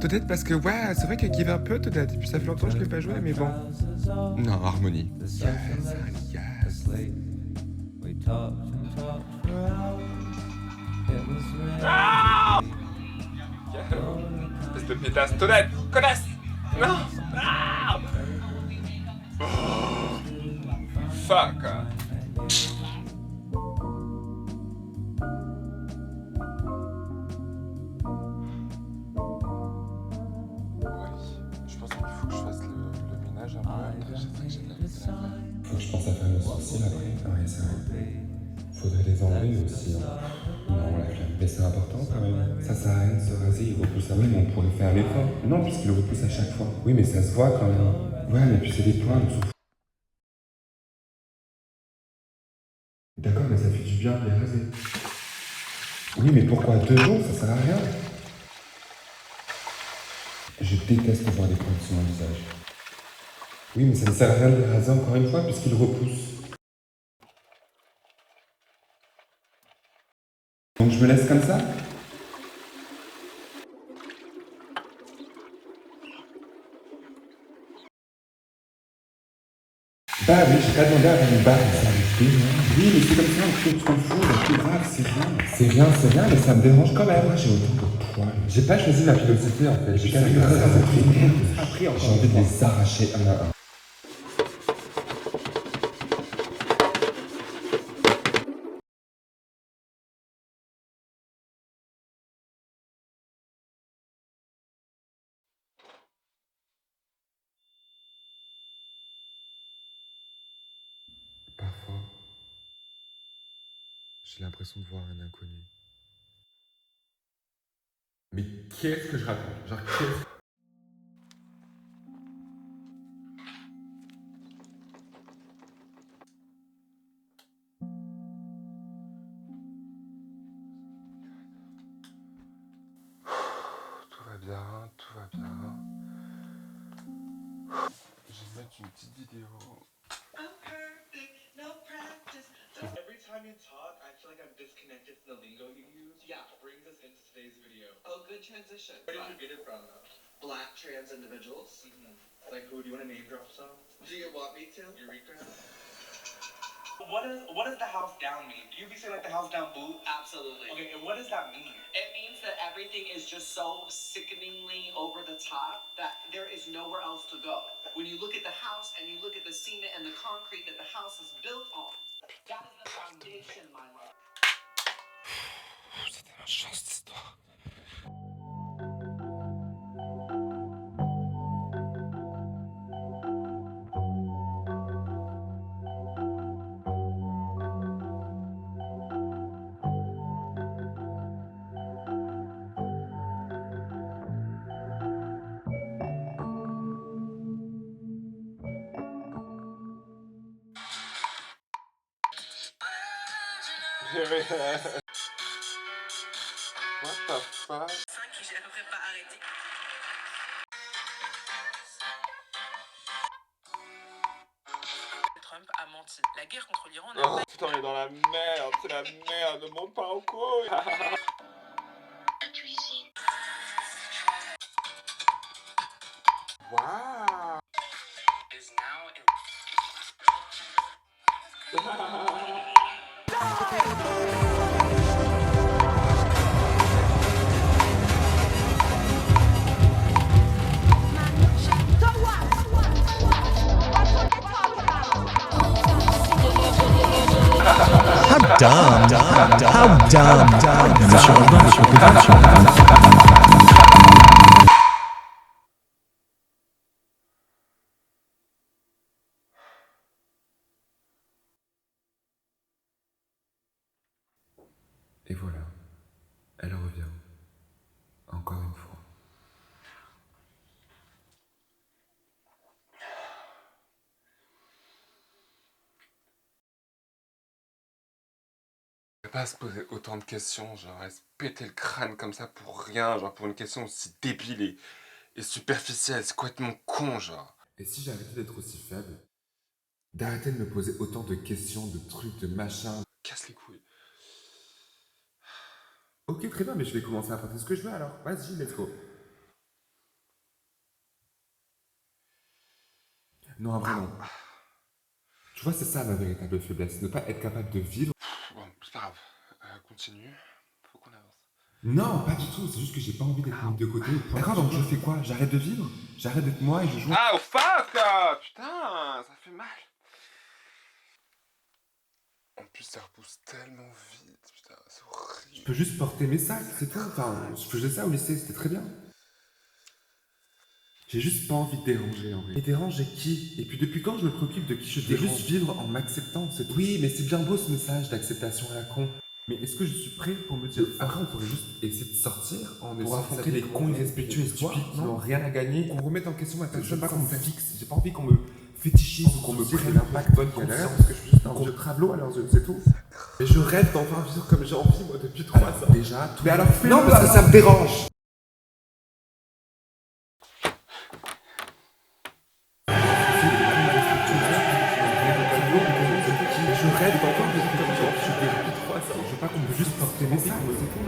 Peut-être parce que, ouais, c'est vrai qu'elle give un peu, peut-être. Et puis ça fait longtemps que je l'ai pas joué, mais bon. Non, Harmonie. Yes, honey, yes. Espèce de pétasse, Toadette, connasse. Non. Ah. Oh, fuck. Je pense qu'il faut que je fasse le ménage un peu. J'ai fait que j'ai de la vaisselle à faire. Faut que je pense à faire mes sourcils après. Ouais, c'est vrai. Faudrait les enlever aussi. Hein. Non, la flemme. Mais c'est important quand même. Ça sert à rien de se raser, il repousse à... Oui, mais on pourrait faire l'effort. Non, puisqu'il repousse à chaque fois. Oui, mais ça se voit quand même. Ouais, mais puis c'est des points, on s'en fout. D'accord, mais ça fait du bien de les raser. Oui, mais pourquoi 2 jours? Ça sert à rien. Je déteste voir des points sur mon visage. Oui, mais ça ne sert à rien de les raser encore une fois puisqu'ils repoussent. Donc je me laisse comme ça? Bah oui, j'ai pas demandé à avoir une barbe, ça arrive plus, hein. Oui, mais c'est comme ça, on s'en fout, c'est plus grave, c'est rien. C'est rien, mais ça me dérange quand même. Moi, j'ai autant de poils. J'ai pas choisi ma pilosité en fait, j'ai qu'à les gratter, ça me fait merde. J'ai envie de les arracher un à un. Parfois, j'ai l'impression de voir un inconnu. Mais qu'est-ce que je raconte? Genre, qu'est-ce... Tout va bien, tout va bien. Je vais mettre une petite vidéo. Every time you talk, I feel like I'm disconnected from the lingo you use. Yeah. Brings us into today's video. Oh, good transition. Where did you get it from, though? Black trans individuals. Like who? Do you want to name drop some? Do you want me to? Eureka? What does the house down mean? Do you be saying like the house down boo? Absolutely. Okay, and what does that mean? It means that everything is just so sickeningly over the top that there is nowhere else to go. When you look at the house and you look at the cement and the concrete that the house is built on, that is the foundation, my love. C'est tellement chiant cette histoire. What the fuck? J'ai à peu près pas arrêté. Trump a menti. La guerre contre l'Iran n'a Oh putain, on est dans la merde, c'est la merde, ne monte pas en couille. Waouh. is now in How dumb. Monsieur Robin, monsieur Robin, monsieur Robin. Et voilà, elle revient. Encore une fois. On peut pas se poser autant de questions, genre elle se péter le crâne comme ça pour rien, genre pour une question aussi débile et superficielle, c'est complètement con, genre. Et si j'arrêtais d'être aussi faible? D'arrêter de me poser autant de questions, de trucs, de machins. Casse les couilles. Ok, très bien, mais je vais commencer à penser ce que je veux alors. Vas-y, let's go. Non, vraiment. Tu vois, c'est ça ma véritable faiblesse, ne pas être capable de vivre. Bon, c'est pas grave. Continue. Faut qu'on avance. Non, pas du tout, c'est juste que j'ai pas envie d'être mis de côté. D'accord, donc je fais quoi? J'arrête de vivre? J'arrête d'être moi et je joue. Ah, oh fuck! Putain, ça fait mal. En plus, ça repousse tellement vite, putain, c'est horrible. Je peux juste porter mes sacs, c'est tout. Enfin, je faisais ça au lycée, c'était très bien. J'ai juste pas envie de déranger en vrai. Et déranger qui? Et puis depuis quand je me préoccupe de qui je dérange? Juste vivre en m'acceptant, c'est tout. Oui, mais c'est bien beau ce message d'acceptation à la con. Mais est-ce que je suis prêt pour me dire après on pourrait juste essayer de sortir en pour affronter les cons irrespectueux et stupides qui n'ont rien à gagner, qu'on remette en question ma personne, je veux pas qu'on me fixe, j'ai pas envie qu'on me fétichise ou qu'on me prenne l'impact bonne galère, parce que je suis juste un vieux travelot à leurs yeux, c'est tout. Mais je rêve d'enfin vivre comme j'ai envie moi depuis 3 ans. Déjà, tout. Mais alors fais-le. Non, parce que ça me dérange. Je rêve d'enfin vivre comme j'ai envie depuis 3 ans. Je veux pas qu'on me juste porter mes sacs, c'est tout.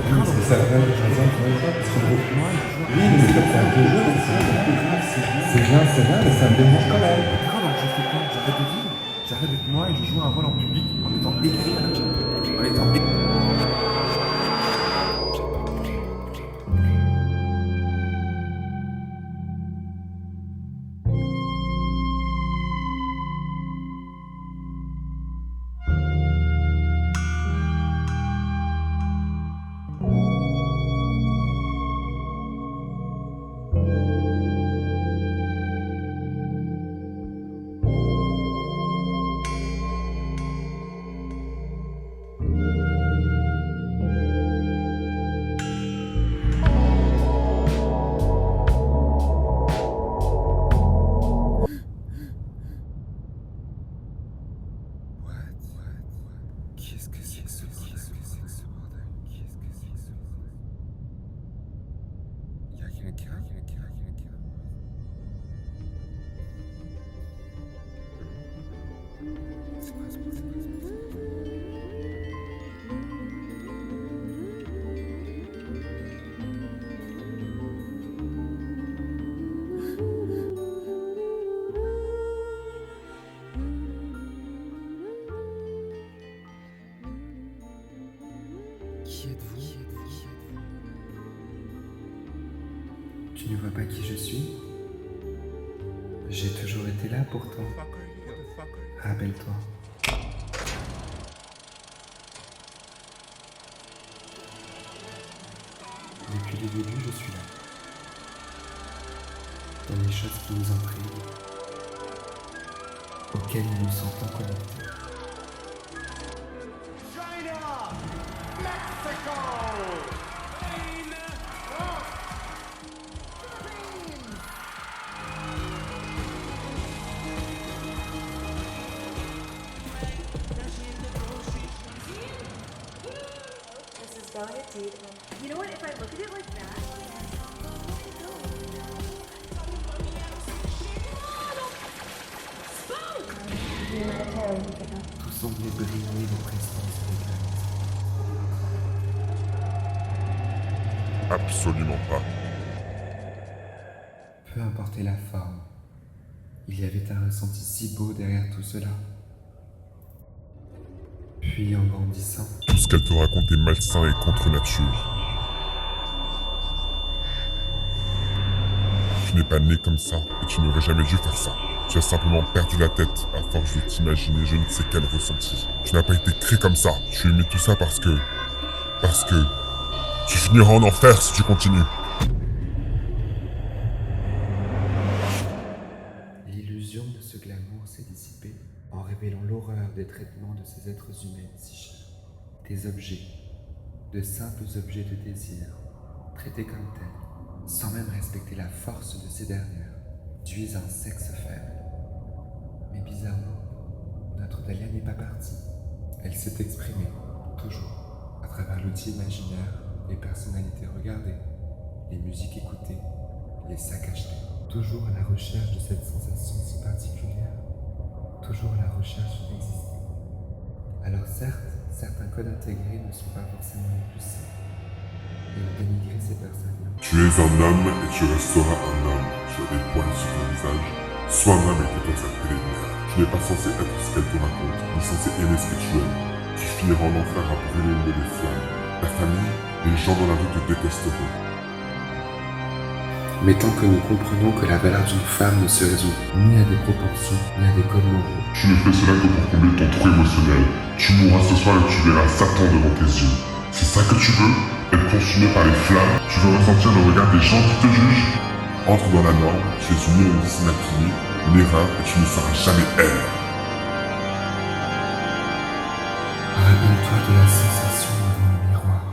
Oui, c'est ça, ouais, je reviens pour une fois, parce qu'en gros, moi, oui, mais c'est comme ça, deux jours, c'est bien, mais ça me dérange quand même. D'accord, donc je fais quoi? J'arrête de vivre, j'arrête d'être moi et je joue un rôle en public en étant écrit à la chaîne. En étant Qu'est-ce que c'est que ce bordel? Y'a quelqu'un? C'est quoi ce bordel? Qui êtes-vous? Tu ne vois pas qui je suis? J'ai toujours été là pour toi. Rappelle-toi. Depuis le début, je suis là. Dans les choses qui nous intriguent, auxquelles nous nous sentons connectés. This is going to deep. You know what? If I look at it like that. Tout semblait briller de prestance avec Absolument pas. peu importe la forme, il y avait un ressenti si beau derrière tout cela. Puis en grandissant, Tout ce qu'elle te raconte est malsain et contre nature. Tu n'es pas né comme ça et tu n'aurais jamais dû faire ça. Tu as simplement perdu la tête à force de t'imaginer je ne sais quel ressenti. Tu n'as pas été créé comme ça. Tu aimais tout ça parce que tu finiras en enfer si tu continues. l'illusion de ce glamour s'est dissipée en révélant l'horreur des traitements de ces êtres humains si chers. Des objets, de simples objets de désir, traités comme tels, sans même respecter la force de ces dernières, duisent un sexe faible. Mais bizarrement, notre Dahlia n'est pas partie. Elle s'est exprimée, toujours, à travers l'outil imaginaire, les personnalités regardées, les musiques écoutées, les sacs achetés. Toujours à la recherche de cette sensation si particulière, toujours à la recherche d'exister. Alors certes, certains codes intégrés ne sont pas forcément les plus simples, et ont dénigré ces personnes-là. Tu es un homme et tu resteras un homme. tu as des poils sur ton visage, sois un homme et tais-toi cette préliminaire. Tu n'es pas censé être ce qu'elle te raconte, ni censé aimer ce que tu aimes. Tu finiras en enfer à brûler une des flammes. Ta famille, les gens dans la rue te détesteront. Mais tant que nous comprenons que la valeur d'une femme ne se résout ni à des proportions, ni à des codes moraux, Tu ne fais cela que pour combler ton trou émotionnel. Tu mourras ce soir et tu verras Satan devant tes yeux. C'est ça que tu veux? Être consumé par les flammes? Tu veux ressentir le regard des gens qui te jugent? Entre dans la norme, tu es une immondice inapfinie, une erreur et tu ne seras jamais elle. rappelle-toi de la sensation devant le miroir.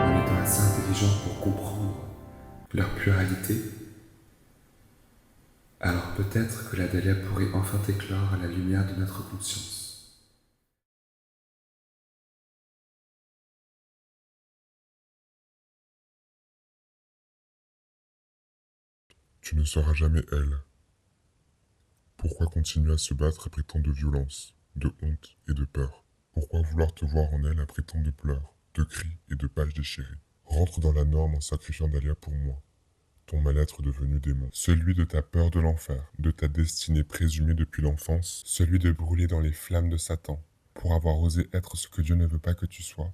En étant assez intelligent pour comprendre leur pluralité, alors peut-être que la Dahlia pourrait enfin éclore à la lumière de notre conscience. Tu ne seras jamais elle. Pourquoi continuer à se battre après tant de violence, de honte et de peur? Pourquoi vouloir te voir en elle après tant de pleurs, de cris et de pages déchirées? Rentre dans la norme en sacrifiant Dahlia pour moi. Ton mal-être devenu démon, celui de ta peur de l'enfer, de ta destinée présumée depuis l'enfance, celui de brûler dans les flammes de Satan, pour avoir osé être ce que Dieu ne veut pas que tu sois,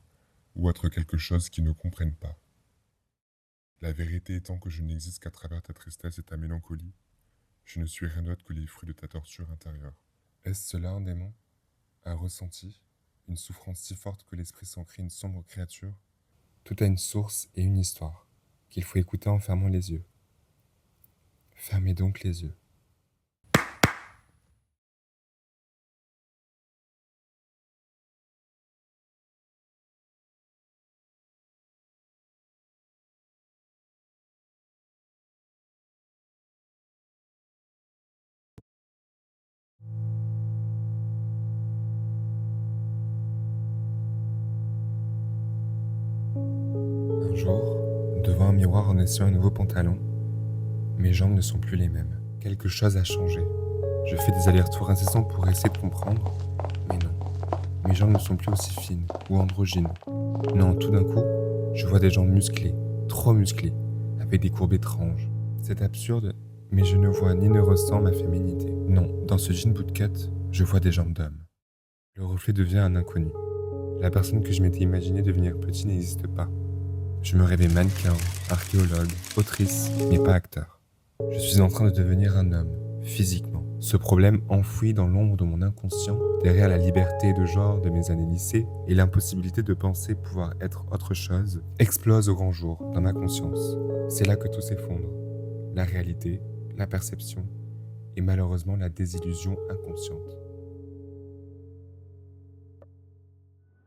ou être quelque chose qu'ils ne comprennent pas. La vérité étant que je n'existe qu'à travers ta tristesse et ta mélancolie, je ne suis rien d'autre que les fruits de ta torture intérieure. Est-ce cela un démon? Un ressenti? Une souffrance si forte que l'esprit s'en crée une sombre créature? Tout a une source et une histoire, qu'il faut écouter en fermant les yeux. Fermez donc les yeux. Un jour, devant un miroir en essayant un nouveau pantalon, mes jambes ne sont plus les mêmes. Quelque chose a changé. Je fais des allers-retours incessants pour essayer de comprendre, mais non. Mes jambes ne sont plus aussi fines ou androgynes. Non, tout d'un coup, je vois des jambes musclées, trop musclées, avec des courbes étranges. C'est absurde, mais je ne vois ni ne ressens ma féminité. Non, dans ce jean bootcut, je vois des jambes d'homme. Le reflet devient un inconnu. La personne que je m'étais imaginé devenir petit n'existe pas. Je me rêvais mannequin, archéologue, autrice, mais pas acteur. Je suis en train de devenir un homme, physiquement. Ce problème enfoui dans l'ombre de mon inconscient, derrière la liberté de genre de mes années lycée et l'impossibilité de penser pouvoir être autre chose, explose au grand jour dans ma conscience. C'est là que tout s'effondre. La réalité, la perception et malheureusement la désillusion inconsciente.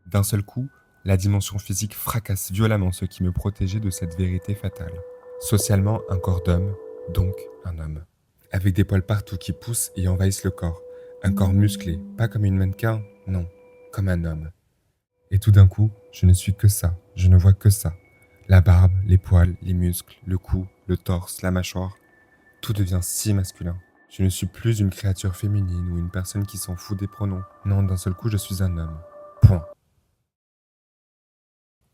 D'un seul coup, la dimension physique fracasse violemment ce qui me protégeait de cette vérité fatale. Socialement, un corps d'homme, donc un homme. Avec des poils partout qui poussent et envahissent le corps. Un corps musclé, pas comme une mannequin, non, comme un homme. Et tout d'un coup, je ne suis que ça, je ne vois que ça. La barbe, les poils, les muscles, le cou, le torse, la mâchoire. Tout devient si masculin. Je ne suis plus une créature féminine ou une personne qui s'en fout des pronoms. Non, d'un seul coup, je suis un homme. Point.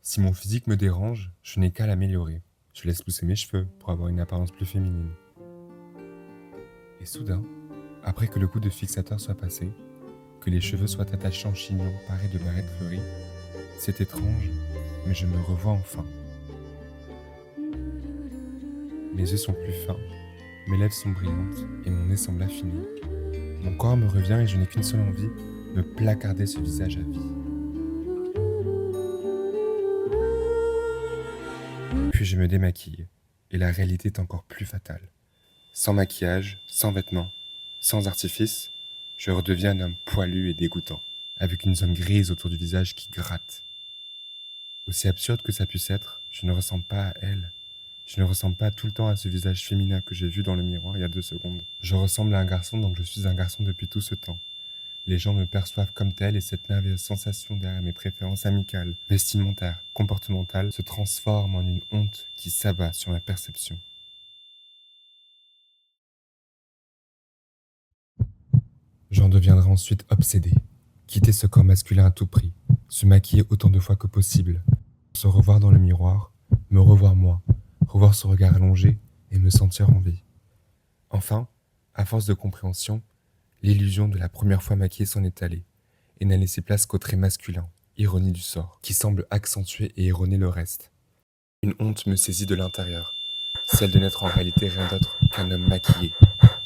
Si mon physique me dérange, je n'ai qu'à l'améliorer. Je laisse pousser mes cheveux pour avoir une apparence plus féminine. Et soudain, après que le coup de fixateur soit passé, que les cheveux soient attachés en chignon parés de barrettes fleuries, c'est étrange, mais je me revois enfin. Mes yeux sont plus fins, mes lèvres sont brillantes et mon nez semble affiner. Mon corps me revient et je n'ai qu'une seule envie, me placarder ce visage à vie. Puis je me démaquille, et la réalité est encore plus fatale. Sans maquillage, sans vêtements, sans artifice, je redeviens un homme poilu et dégoûtant, avec une zone grise autour du visage qui gratte. Aussi absurde que ça puisse être, je ne ressemble pas à elle. Je ne ressemble pas tout le temps à ce visage féminin que j'ai vu dans le miroir il y a 2 secondes. Je ressemble à un garçon, donc je suis un garçon depuis tout ce temps. Les gens me perçoivent comme tel et cette merveilleuse sensation derrière mes préférences amicales, vestimentaires, comportementales se transforme en une honte qui s'abat sur ma perception. J'en deviendrai ensuite obsédé. Quitter ce corps masculin à tout prix, se maquiller autant de fois que possible, se revoir dans le miroir, me revoir moi, revoir ce regard allongé et me sentir en vie. Enfin, à force de compréhension, l'illusion de la première fois maquillée s'en est allée et n'a laissé place qu'au trait masculin, ironie du sort, qui semble accentuer et erroner le reste. Une honte me saisit de l'intérieur, celle de n'être en réalité rien d'autre qu'un homme maquillé,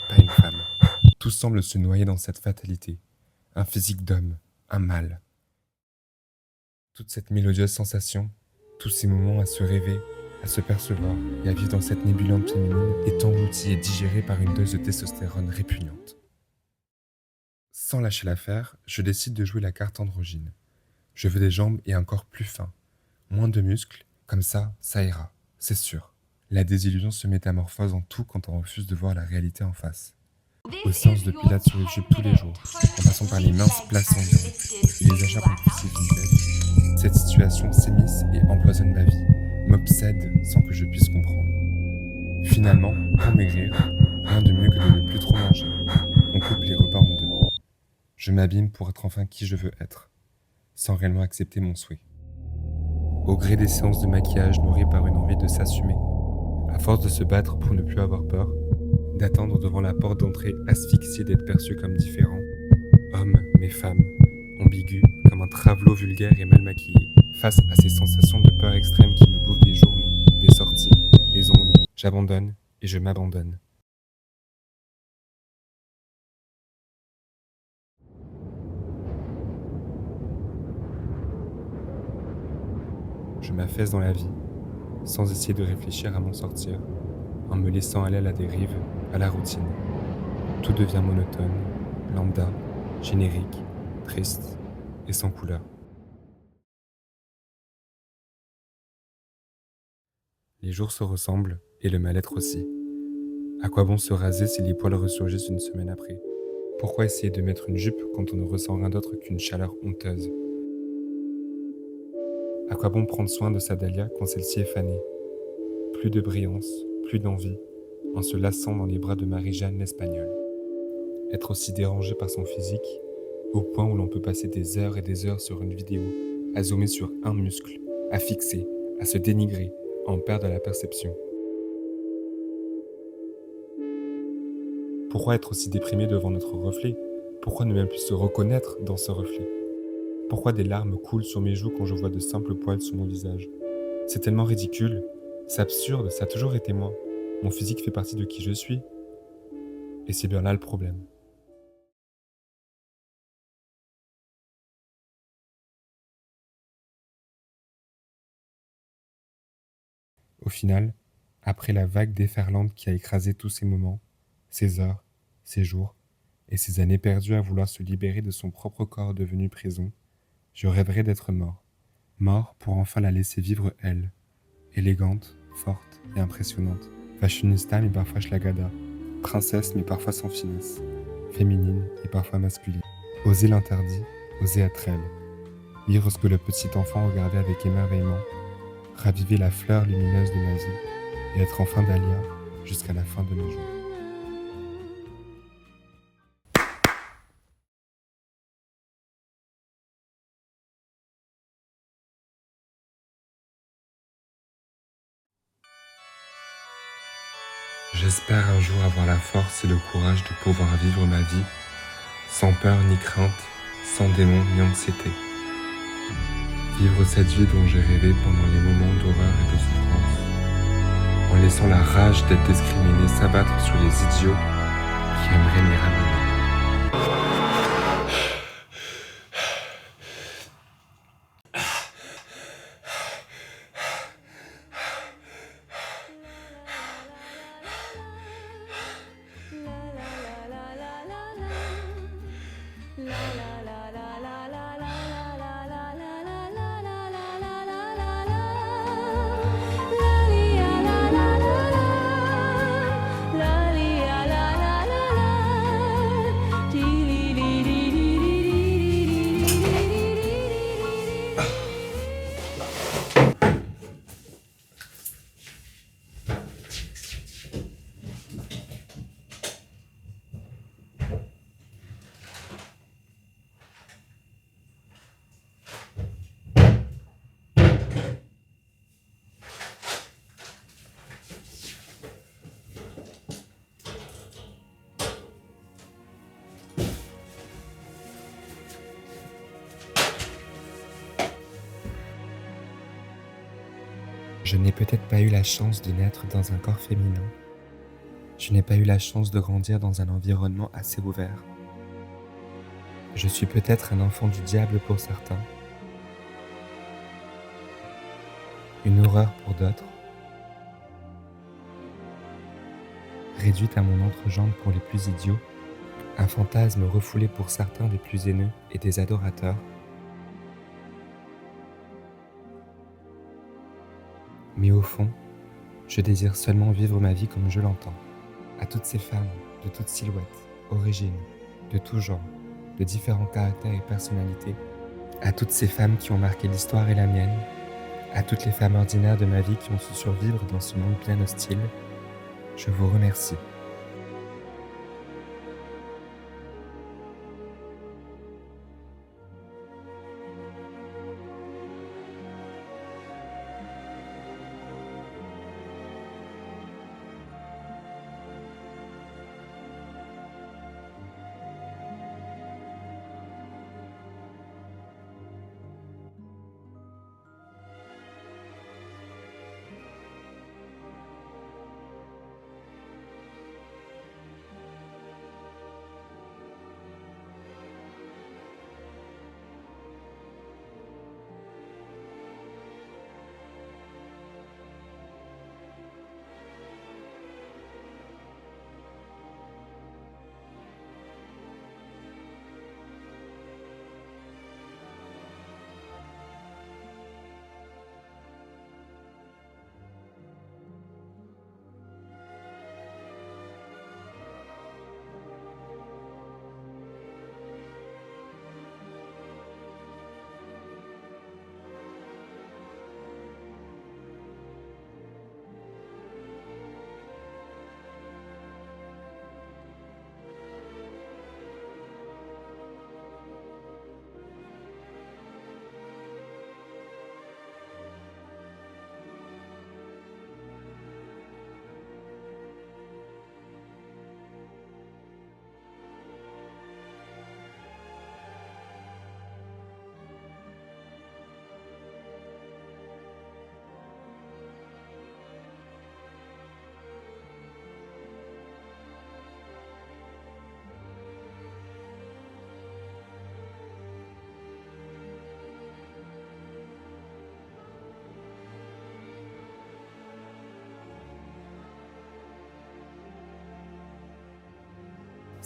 pas une femme. Tout semble se noyer dans cette fatalité, un physique d'homme, un mâle. Toute cette mélodieuse sensation, tous ces moments à se rêver, à se percevoir et à vivre dans cette nébulante féminine est engloutie et digérée par une dose de testostérone répugnante. Sans lâcher l'affaire, je décide de jouer la carte androgyne. Je veux des jambes et un corps plus fin, moins de muscles, comme ça ira, c'est sûr. La désillusion se métamorphose en tout quand on refuse de voir la réalité en face. Aux séances de pilates sur YouTube tous les jours, en passant par les minces places en viande et les achats compulsifs vintage, cette situation s'émisse et empoisonne ma vie, m'obsède sans que je puisse comprendre. Finalement, pour maigrir, rien de mieux que de ne plus trop manger. On coupe les repas en deux. Je m'abîme pour être enfin qui je veux être, sans réellement accepter mon souhait. Au gré des séances de maquillage nourries par une envie de s'assumer, à force de se battre pour ne plus avoir peur, d'attendre devant la porte d'entrée asphyxié d'être perçu comme différent, hommes mais femmes, ambigu comme un travelot vulgaire et mal maquillé, face à ces sensations de peur extrême qui me bouffent des journées, des sorties, des envies, j'abandonne et je m'abandonne. Je m'affaisse dans la vie, sans essayer de réfléchir à m'en sortir, en me laissant aller à la dérive, à la routine. Tout devient monotone, lambda, générique, triste et sans couleur. Les jours se ressemblent et le mal-être aussi. À quoi bon se raser si les poils ressurgissent une semaine après? Pourquoi essayer de mettre une jupe quand on ne ressent rien d'autre qu'une chaleur honteuse? À quoi bon prendre soin de sa dahlia quand celle-ci est fanée? Plus de brillance, plus d'envie, en se lassant dans les bras de Marie-Jeanne l'Espagnole. Être aussi dérangé par son physique, au point où l'on peut passer des heures et des heures sur une vidéo, à zoomer sur un muscle, à fixer, à se dénigrer, à en perdre la perception. Pourquoi être aussi déprimé devant notre reflet? Pourquoi ne même plus se reconnaître dans ce reflet? Pourquoi des larmes coulent sur mes joues quand je vois de simples poils sur mon visage? C'est tellement ridicule, c'est absurde, ça a toujours été moi. Mon physique fait partie de qui je suis. Et c'est bien là le problème. Au final, après la vague déferlante qui a écrasé tous ces moments, ces heures, ces jours, et ces années perdues à vouloir se libérer de son propre corps devenu prison, je rêverais d'être mort. Mort pour enfin la laisser vivre elle, élégante, forte et impressionnante, fashionista mais parfois schlagada, princesse mais parfois sans finesse, féminine et parfois masculine. Oser l'interdit, oser être elle. Lire ce que le petit enfant regardait avec émerveillement, raviver la fleur lumineuse de ma vie et être enfin Dahlia jusqu'à la fin de mes jours. J'espère un jour avoir la force et le courage de pouvoir vivre ma vie sans peur ni crainte, sans démon ni anxiété. Vivre cette vie dont j'ai rêvé pendant les moments d'horreur et de souffrance, en laissant la rage d'être discriminé s'abattre sur les idiots qui aimeraient m'y ramener. Je n'ai peut-être pas eu la chance de naître dans un corps féminin. Je n'ai pas eu la chance de grandir dans un environnement assez ouvert. Je suis peut-être un enfant du diable pour certains, une horreur pour d'autres, réduite à mon entrejambe pour les plus idiots, un fantasme refoulé pour certains des plus haineux et des adorateurs. Mais au fond, je désire seulement vivre ma vie comme je l'entends. À toutes ces femmes, de toutes silhouettes, origines, de tout genre, de différents caractères et personnalités, à toutes ces femmes qui ont marqué l'histoire et la mienne, à toutes les femmes ordinaires de ma vie qui ont su survivre dans ce monde bien hostile, je vous remercie.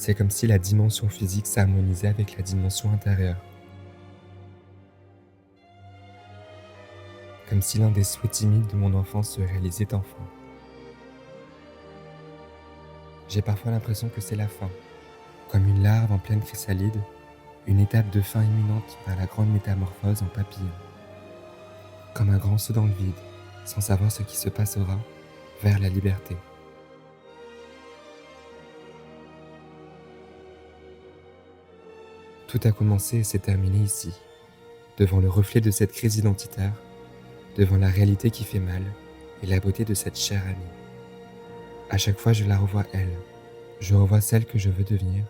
C'est comme si la dimension physique s'harmonisait avec la dimension intérieure. Comme si l'un des souhaits timides de mon enfance se réalisait enfin. J'ai parfois l'impression que c'est la fin, comme une larve en pleine chrysalide, une étape de fin imminente vers la grande métamorphose en papillon. Comme un grand saut dans le vide, sans savoir ce qui se passera, vers la liberté. Tout a commencé et s'est terminé ici, devant le reflet de cette crise identitaire, devant la réalité qui fait mal et la beauté de cette chère amie. À chaque fois, je la revois elle. Je revois celle que je veux devenir.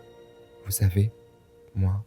Vous savez, moi,